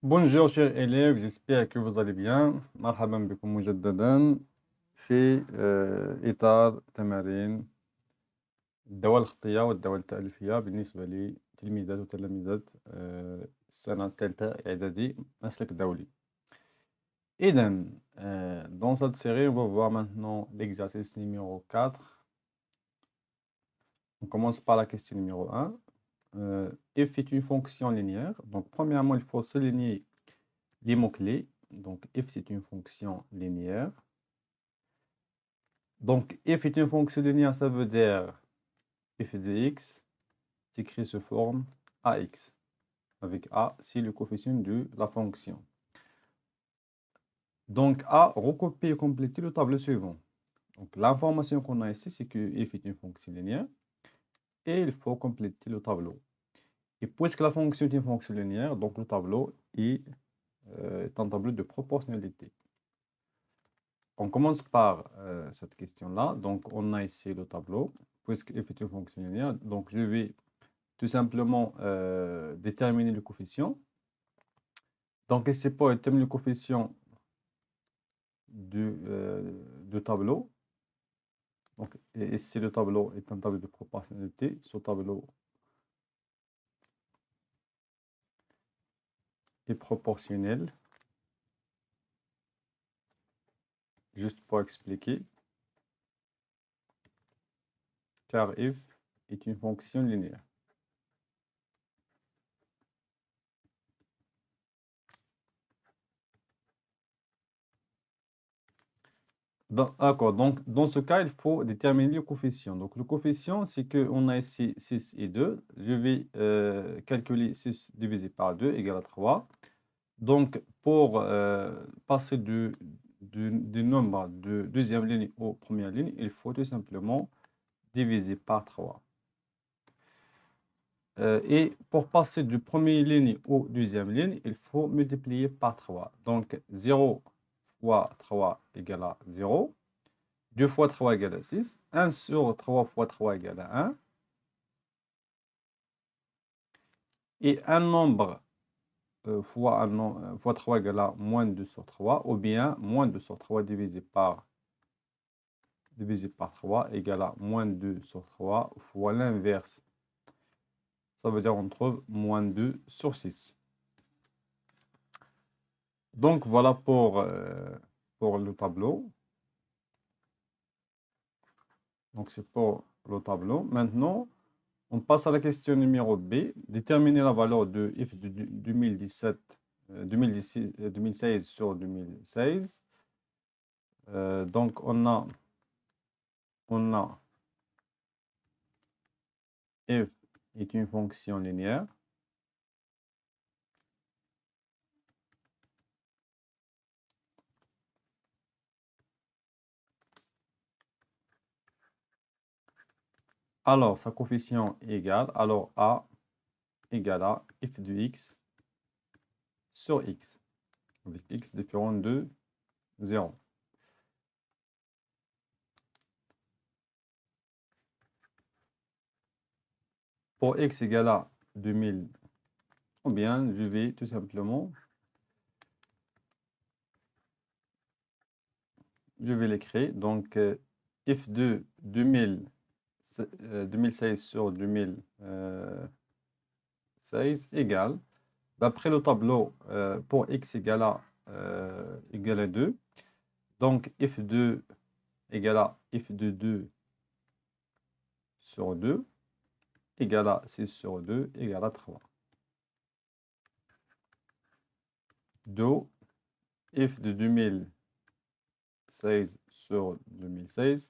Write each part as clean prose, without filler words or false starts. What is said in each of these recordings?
Bonjour chers élèves, j'espère que vous allez bien. مرحبا بكم مجددا في إطار تمارين الدوال الخطية والدوال التأليفية بالنسبة لتلميذات وتلاميذات السنة الثالثة إعدادي مسلك دولي. إذا dans cette série, on va voir maintenant l'exercice numéro 4. On commence par la question numéro 1. F est une fonction linéaire. Donc premièrement, il faut souligner les mots-clés. Donc, f, c'est une fonction linéaire. Donc, f est une fonction linéaire, ça veut dire f de x s'écrit sous forme ax. Avec a, c'est le coefficient de la fonction. Donc, a, recopier et compléter le tableau suivant. Donc, l'information qu'on a ici, c'est que f est une fonction linéaire. Et il faut compléter le tableau. Et puisque la fonction est une fonction linéaire, donc le tableau est un tableau de proportionnalité. On commence par cette question-là. Donc, on a ici le tableau, puisque f est une fonction linéaire. Donc, je vais tout simplement déterminer le coefficient. Donc, ici, pour déterminer le coefficient du tableau, donc, ici, le tableau est un tableau de proportionnalité. Ce tableau est proportionnel. Juste pour expliquer. Car f est une fonction linéaire. D'accord, donc dans ce cas, il faut déterminer le coefficient. Donc le coefficient, c'est qu'on a ici 6 et 2. Je vais calculer 6 divisé par 2 égale à 3. Donc pour passer du nombre de deuxième ligne aux première ligne, il faut tout simplement diviser par 3. Et pour passer du premier ligne au deuxième ligne, il faut multiplier par 3. Donc 0 fois 3 égale à 0. 2 fois 3 égale à 6. 1 sur 3 fois 3 égale à 1. Et un nombre fois 3 égale à moins 2 sur 3. Ou bien moins 2 sur 3 divisé par 3 égale à moins 2 sur 3 fois l'inverse. Ça veut dire on trouve moins 2 sur 6. Donc voilà pour le tableau. Donc c'est pour le tableau. Maintenant, on passe à la question numéro B. Déterminer la valeur de f de 2016 sur 2016. Donc on a f est une fonction linéaire. Alors, sa coefficient est égal. Alors, A égale à f de x sur x. Avec x différent de 0. Pour x égale à 2000, ou bien je vais tout simplement, je vais l'écrire. Donc, f de 2016 sur 2016 égale, d'après le tableau, pour x égale à 2, donc f2 égale à f de 2 sur 2 égale à 6 sur 2 égale à 3. Do f de 2016 sur 2016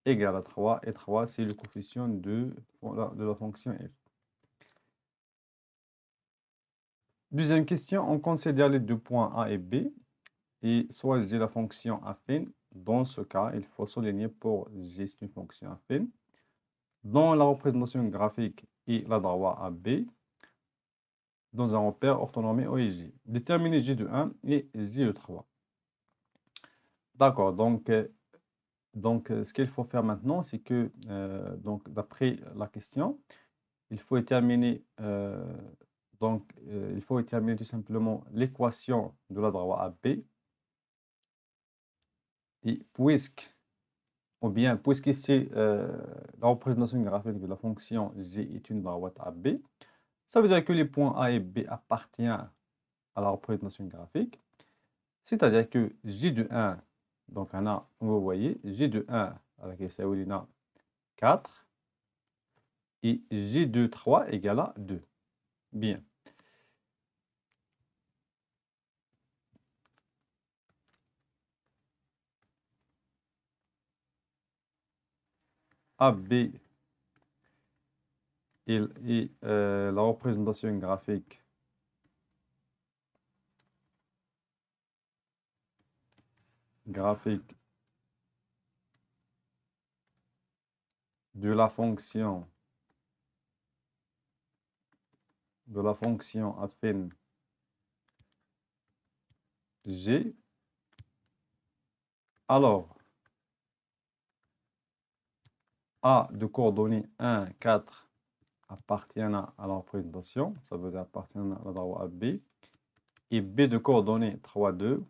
égale à 3. Et 3, c'est le coefficient de la fonction f. Deuxième question, on considère les deux points A et B. Et soit j'ai la fonction affine. Dans ce cas, il faut souligner pour G, c'est une fonction affine. Dans la représentation graphique, il a droit à B. Dans un repère orthonormé O et J. Déterminer J de 1 et J de 3. D'accord, donc ce qu'il faut faire maintenant, c'est que, donc d'après la question, il faut déterminer, il faut déterminer tout simplement l'équation de la droite AB. Et puisqu'ici, la représentation graphique de la fonction g est une droite AB, ça veut dire que les points A et B appartiennent à la représentation graphique. C'est-à-dire que J de 1, donc on a, vous voyez, J de 1 avec les 4 et J de 3 égale à 2. Bien. AB et la représentation graphique de la fonction affine G. Alors, A de coordonnées 1, 4 appartient à la représentation, ça veut dire appartient à la droite AB, et B de coordonnées 3, 2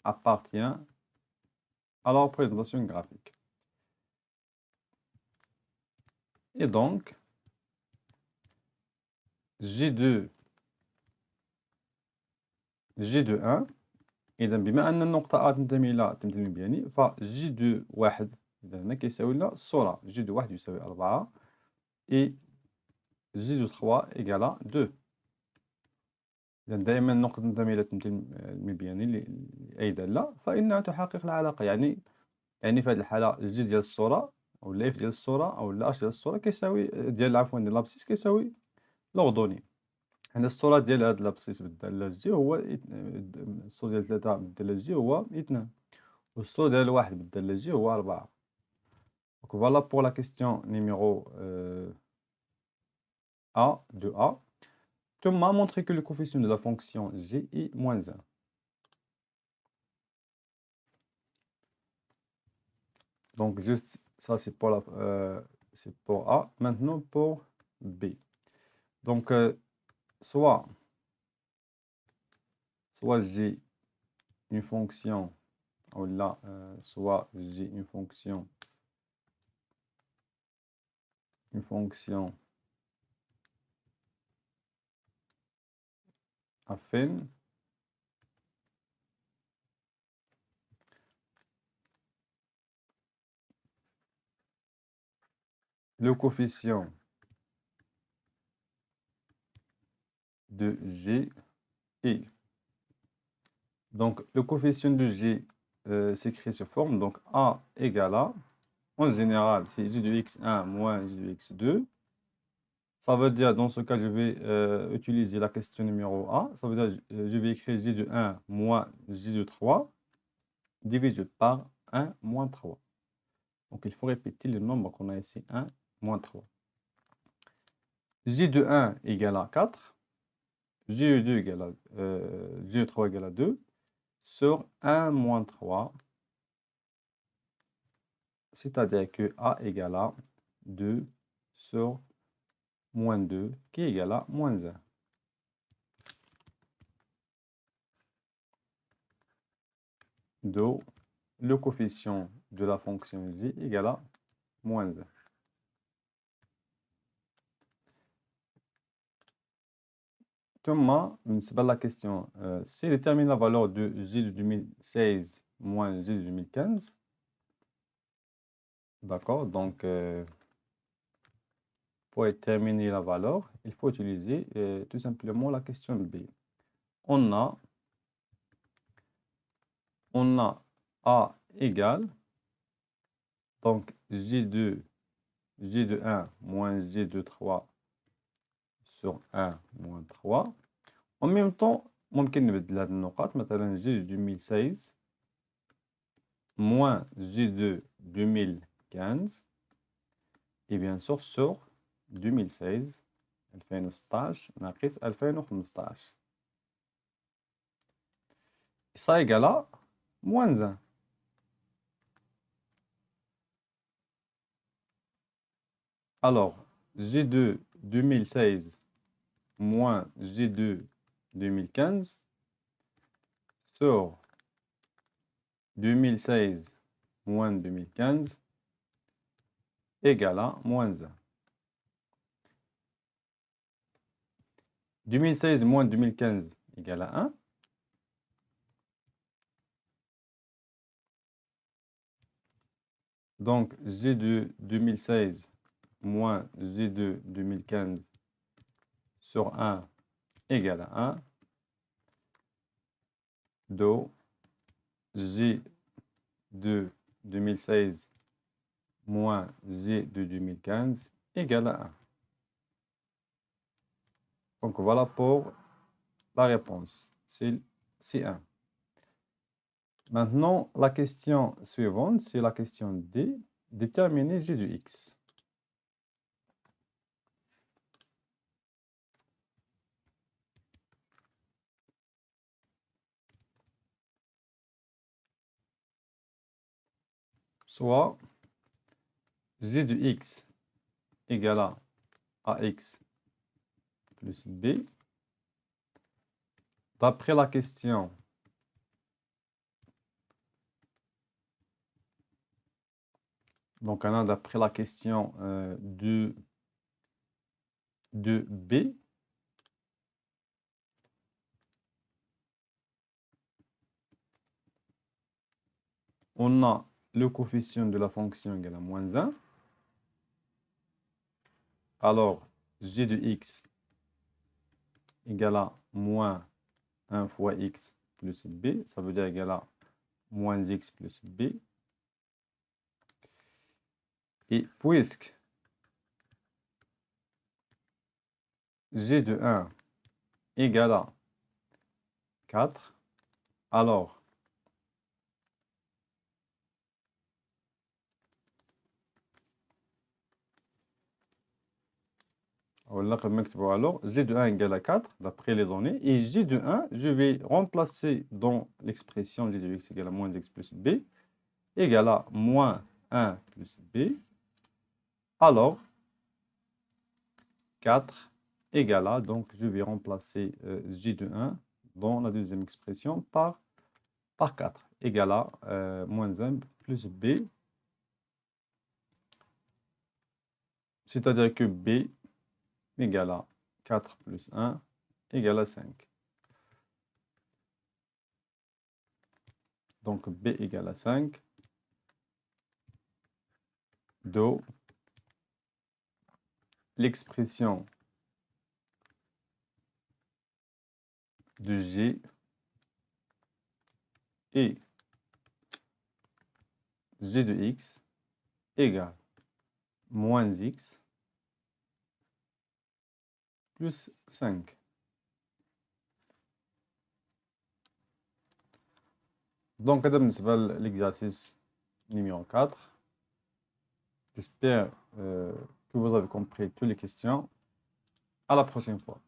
appartient à la représentation graphique. Et donc, G2 1 إذا بما أن النقطة A تنتمي إلى بياني فجي2 1 إذا هنا كيساوي لنا الصورة جي2 1 يساوي 4 et جي2 3 إيكال 2. إذا دائما النقطة تنتمي إلى البياني لأي دالة فإنها تحقق العلاقة، يعني في هذه الحالة الجي ديال الصورة أو الاف ديال الصورة أو الاش ديال الصورة كيساوي ديال ديال لابسيس كيساوي لوردوني. هنا الصورة ديال هاد لابسيس بالدالة جي هو الصورة ديال 3 بالدالة جي هو 2 والصورة ديال 1 بالدالة جي هو 4. Donc voilà pour la question numéro A de A. Thomas a montré que le coefficient de la fonction g est moins 1. Donc juste ça c'est pour A. Maintenant pour B. Donc soit j'ai une fonction, ou là, soit j'ai une fonction affine le coefficient de G est. Donc le coefficient de G s'écrit sous forme, donc A égale à, en général, c'est J de x1 moins J de x2. Ça veut dire, dans ce cas, je vais utiliser la question numéro A. Ça veut dire, je vais écrire J de 1 moins J de 3 divisé par 1 moins 3. Donc, il faut répéter le nombre qu'on a ici, 1 moins 3. J de 1 égale à 4. J de 2 égale à, J de 3 égale à 2. Sur 1 moins 3, c'est-à-dire que A égale à 2 sur moins 2, qui est égal à moins 1. Donc, le coefficient de la fonction J égale à moins 1. Thomas, c'est pas la question. C détermine la valeur de J de 2016 moins J de 2015. D'accord, donc pour déterminer la valeur, il faut utiliser tout simplement la question B. On a A égale, donc J de 1 moins J de 3 sur 1 moins 3. En même temps, ممكن نبدل هاد النقاط مثلا J de 2016 moins J de 2015 et bien sûr sur 2016 2016 ناقص 2015. Ça égale à moins 1. Alors, J2 2016 moins G2 2015 sur 2016 moins 2015 égale à moins 1. 2016 moins 2015 égale à 1. Donc, G2 2016 moins G2 2015 sur 1 égale à 1. Donc, G2 2016 moins G2 2015 égale à 1. Donc, voilà pour la réponse. C'est C1. Maintenant, la question suivante, c'est la question D. Déterminer G de X. Soit G de X égale à AX plus B. D'après la question, donc on a d'après la question de B, on a le coefficient de la fonction égale à moins 1. Alors, G de X égale à moins 1 fois X plus B. Ça veut dire égale à moins X plus B. Et puisque G de 1 égale à 4, alors G de 1 égale à 4 d'après les données. Et G de 1, je vais remplacer dans l'expression G de X égale à moins X plus B égale à moins 1 plus B. Alors, 4 égale à, donc je vais remplacer G de 1 dans la deuxième expression par 4 égale à moins 1 plus B. C'est-à-dire que B égale à 4 plus 1 égale à 5. Donc B égale à 5. Do l'expression de G et G de X égale moins X plus 5. Donc, l'exercice numéro 4. J'espère que vous avez compris toutes les questions. À la prochaine fois.